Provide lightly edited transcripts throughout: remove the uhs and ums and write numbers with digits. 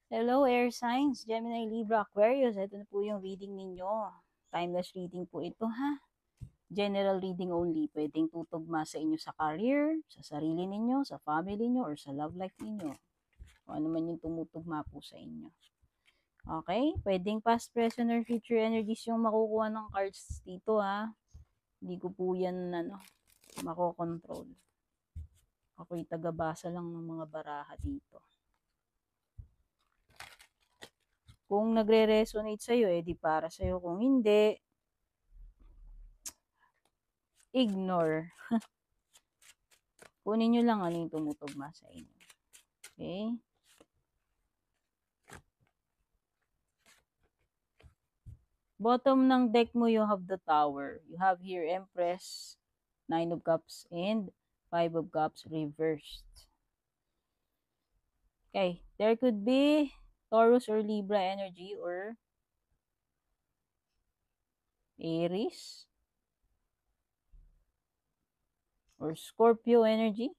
Hello, air signs, Gemini, Libra, Aquarius. Ito na po yung reading ninyo. Timeless reading po ito, ha? General reading only. Pwedeng tutugma sa inyo sa career, sa sarili ninyo, sa family ninyo, or sa love life ninyo. O ano man yung tumutugma po sa inyo. Okay? Pwedeng past, present, or future energies yung makukuha ng cards dito, ha? Hindi ko po yan, makokontrol. Ako'y tagabasa lang ng mga baraha dito. Kung nagre-resonate sa'yo, di para sa'yo. Kung hindi, ignore. Kunin nyo lang ano yung tumutugma sa inyo. Okay? Bottom ng deck mo, you have the Tower. You have here Empress, Nine of Cups, and Five of Cups reversed. Okay. There could be Taurus or Libra energy or Aries or Scorpio energy.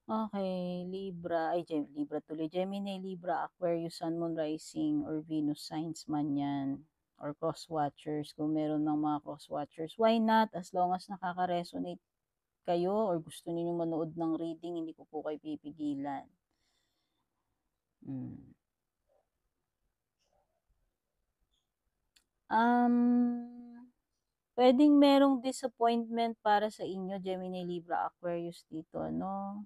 Okay, Libra, Libra tuloy. Gemini, Libra, Aquarius, Sun, Moon, Rising, or Venus signs man yan. Or cross-watchers, kung meron ng mga cross-watchers. Why not? As long as nakaka-resonate kayo or gusto niyo manood ng reading, hindi ko po kayo pipigilan. Pwedeng merong disappointment para sa inyo, Gemini, Libra, Aquarius dito, no?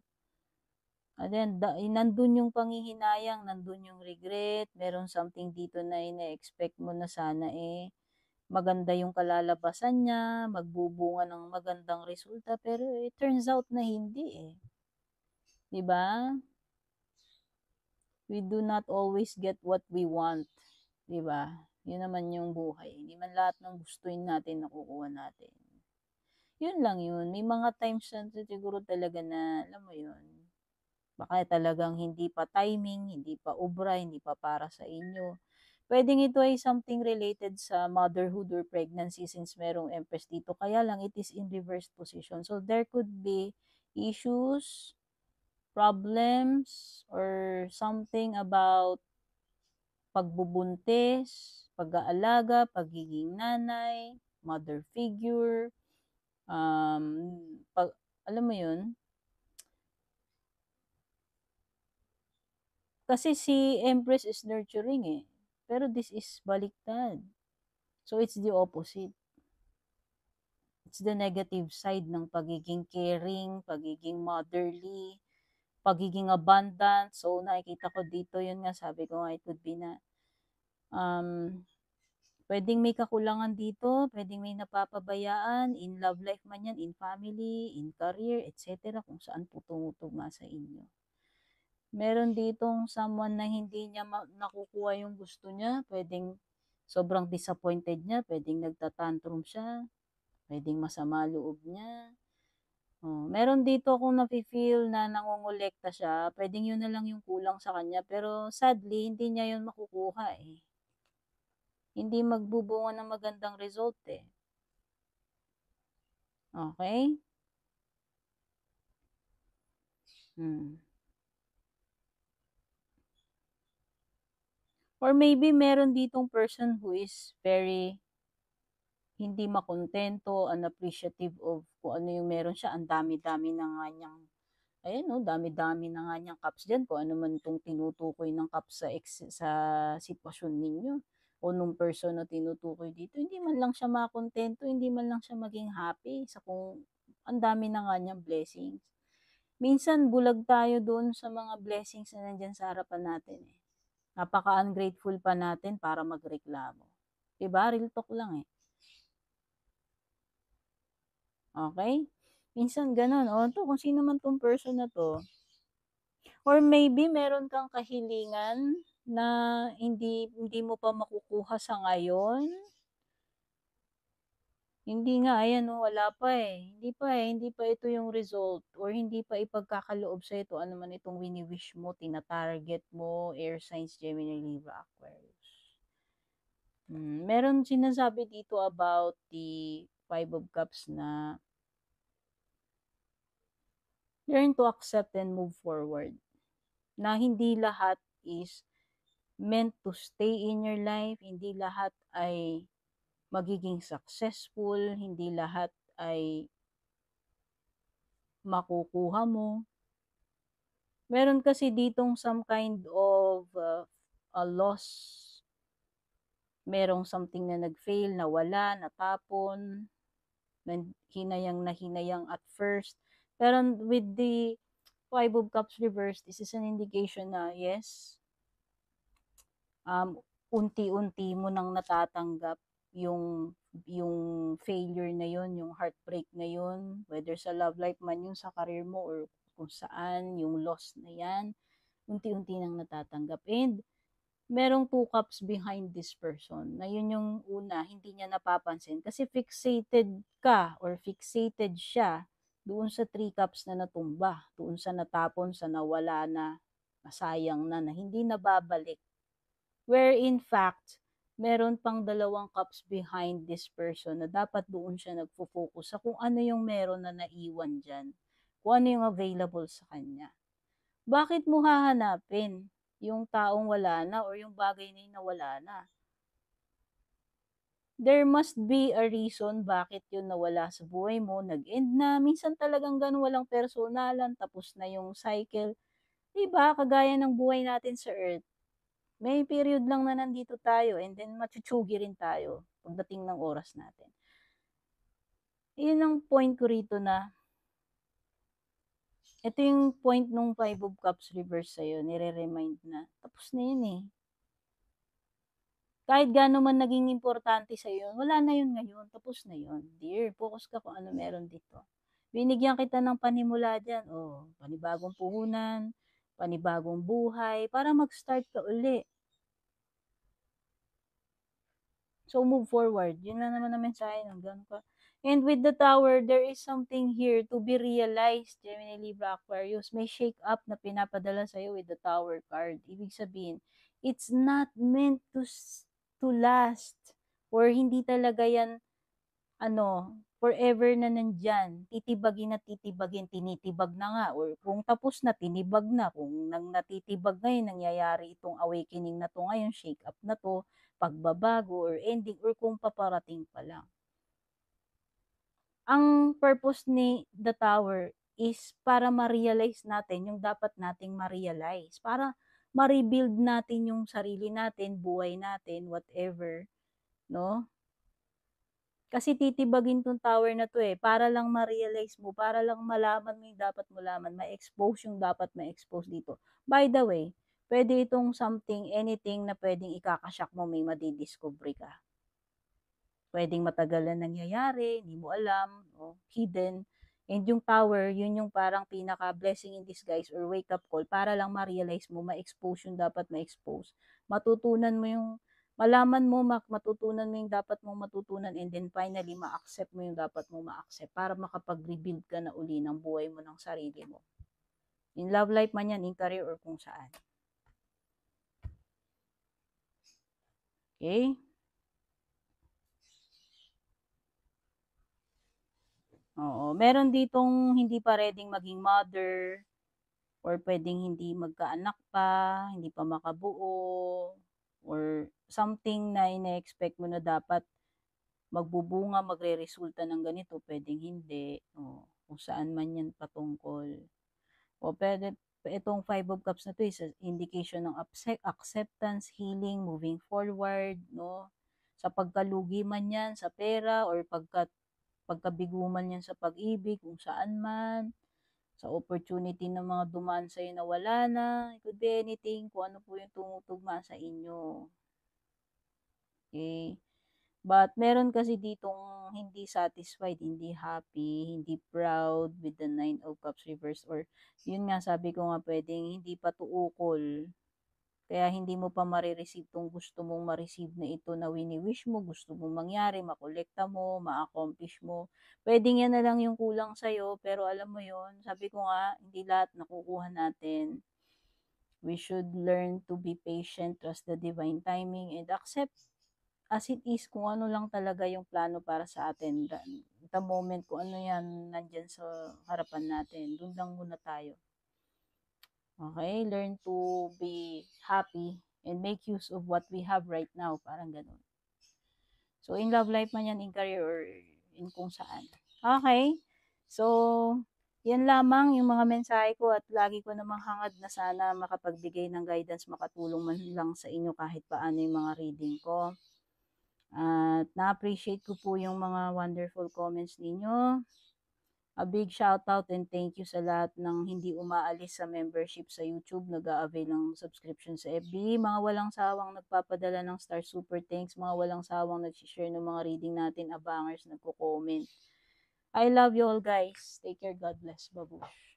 And then, nandun yung panghihinayang, nandun yung regret, meron something dito na ina-expect mo na sana maganda yung kalalabasan niya, magbubunga ng magandang resulta, pero it turns out na hindi eh. 'Di ba? We do not always get what we want, 'di ba? Yun naman yung buhay. Hindi man lahat ng gustuin natin nakukuha natin. Yun lang yun. May mga times na siguro talaga na, alam mo yun, baka talagang hindi pa timing, hindi pa obra, hindi pa para sa inyo. Pwedeng ito ay something related sa motherhood or pregnancy since merong empress dito. Kaya lang it is in reverse position. So there could be issues, problems, or something about pagbubuntis, pag-aalaga, pagiging nanay, mother figure, alam mo yun, kasi si Empress is nurturing eh. Pero this is baliktad. So it's the opposite. It's the negative side ng pagiging caring, pagiging motherly, pagiging abundant. So nakikita ko dito, yun nga sabi ko nga, it could be na um, pwedeng may kakulangan dito, pwedeng may napapabayaan, in love life man yan, in family, in career, etc. Kung saan po tumutugma sa inyo. Meron ditong someone na hindi niya nakukuha yung gusto niya, pwedeng sobrang disappointed niya, pwedeng nagtatantrum siya, pwedeng masama loob niya. Oh, meron dito kung nafe-feel na nangongolekta siya, pwedeng yun na lang yung kulang sa kanya, pero sadly, hindi niya yun makukuha eh. Hindi magbubunga ng magandang result eh. Okay? Hmm. Or maybe meron ditong person who is very hindi makontento, unappreciative of kung ano yung meron siya. Ang dami-dami na nga niyang, ayan no, dami-dami na nga niyang cups dyan. Kung ano man itong tinutukoy ng cups sa sitwasyon ninyo o nung person na tinutukoy dito, hindi man lang siya makontento, hindi man lang siya maging happy sa kung ang dami na nga niyang blessings. Minsan, bulag tayo doon sa mga blessings na nandyan sa harapan natin eh. Napaka-ungrateful pa natin para magreklamo. Diba? Real talk lang eh. Okay? Minsan ganun. O, to, kung sino man tong person na to. Or maybe meron kang kahilingan na hindi mo pa makukuha sa ngayon. Hindi nga, ayan o, wala pa eh. Hindi pa ito yung result or hindi pa ipagkakaloob sa ito ano man itong wini-wish mo, tina-target mo, air signs, Gemini, Libra, Aquarius. Meron sinasabi dito about the Five of Cups na Learn to accept and move forward. Na hindi lahat is meant to stay in your life, hindi lahat ay magiging successful, hindi lahat ay makukuha mo. Meron kasi ditong some kind of a loss. Merong something na nag-fail, nawala, natapon, na hinayang at first. Pero with the Five of Cups reversed, this is an indication na yes, unti-unti mo nang natatanggap yung yung failure na yon, yung heartbreak na yon, whether sa love life man yun, sa career mo, or kung saan, yung loss na yan, unti-unti nang natatanggap. And merong two cups behind this person, na yun yung una, hindi niya napapansin. Kasi fixated ka, or fixated siya, doon sa three cups na natumba, doon sa natapon, sa nawala na, masayang na hindi nababalik. Where in fact, meron pang dalawang cups behind this person na dapat doon siya nagfo-focus sa kung ano yung meron na naiwan dyan. Kung ano yung available sa kanya. Bakit mo hahanapin yung taong wala na or yung bagay na yun na wala na? There must be a reason bakit yun nawala sa buhay mo, nag-end na. Minsan talagang ganun, walang personalan, tapos na yung cycle. Diba? Kagaya ng buhay natin sa earth. May period lang na nandito tayo and then matutsugi rin tayo pagdating ng oras natin. Yun ang point ko rito na ito yung point nung Five of Cups reverse sa'yo, nire-remind na tapos na yun eh. Kahit gaano man naging importante sa'yo, wala na yun ngayon, tapos na yun. Dear, focus ka kung ano meron dito. Binigyan kita ng panimula dyan, panibagong puhunan, panibagong buhay, para mag-start ka uli. So, move forward. Yun lang naman ang mensahe ng ganun ka. And with the Tower, there is something here to be realized. Gemini, Libra, Aquarius. May shake up na pinapadala sa'yo with the Tower card. Ibig sabihin, it's not meant to last. Or hindi talaga yan, forever na nandyan. Titibagin na titibagin, tinitibag na nga. Or kung tapos na, tinibag na. Kung nang natitibag ngayon, nangyayari itong awakening na to ngayon, shake up na to, pagbabago or ending, or kung paparating pa lang. Ang purpose ni The Tower is para ma-realize natin yung dapat nating ma-realize. Para ma-rebuild natin yung sarili natin, buhay natin, whatever. No? Kasi titibagin tong tower na to para lang ma-realize mo, para lang malaman mo yung dapat mo laman, ma-expose yung dapat ma-expose dito. By the way, pwede itong something, anything na pwedeng ikakasyak mo, may madidiscovery ka. Pwedeng matagal na nangyayari, hindi mo alam, hidden. And yung tower, yun yung parang pinaka-blessing in disguise or wake-up call para lang ma-realize mo, ma-expose yung dapat ma-expose. Matutunan mo yung malaman mo, matutunan mo yung dapat mong matutunan, and then finally, ma-accept mo yung dapat mong ma-accept para makapag-rebuild ka na uli ng buhay mo, ng sarili mo. In love life man yan, in career, or kung saan. Okay? Oo. Meron ditong hindi pa readyng maging mother, or pwedeng hindi magkaanak pa, hindi pa makabuo, or something na ine-expect mo na dapat magbubunga, magre-resulta ng ganito, pwedeng hindi. Kung saan man yan patungkol. Pwede, itong Five of Cups na to is indication ng acceptance, healing, moving forward, no? Sa pagkalugi man yan, sa pera, or pagkabigo man yan sa pag-ibig, kung saan man, sa opportunity ng mga dumaan sa'yo na wala na, it could be anything, kung ano po yung tumutugma sa inyo. Okay? But meron kasi ditong hindi satisfied, hindi happy, hindi proud with the Nine of Cups reverse, or yun nga, sabi ko nga, pwedeng hindi pa tuukol. Kaya hindi mo pa marireceive tong gusto mong ma-receive na ito na wini-wish mo, gusto mong mangyari, makolekta mo, ma-accomplish mo. Pwedeng yan na lang yung kulang sa'yo, pero alam mo yon, sabi ko nga, hindi lahat nakukuha natin. We should learn to be patient, trust the divine timing, and accept as it is, kung ano lang talaga yung plano para sa atin. The moment kung ano yan nandyan sa harapan natin, dun lang muna tayo. Okay? Learn to be happy and make use of what we have right now. Parang ganun. So, in love life man yan, in career, or in kung saan. Okay? So, yan lamang yung mga mensahe ko at lagi ko namang hangad na sana makapagbigay ng guidance, makatulong man lang sa inyo kahit paano yung mga reading ko. At na-appreciate ko po yung mga wonderful comments ninyo. A big shout out and thank you sa lahat ng hindi umaalis sa membership sa YouTube, nag-a-avail ng subscription sa FB, mga walang sawang nagpapadala ng star super thanks, mga walang sawang nag-share ng mga reading natin, abangers, nagko-comment. I love you all guys. Take care. God bless. Babush.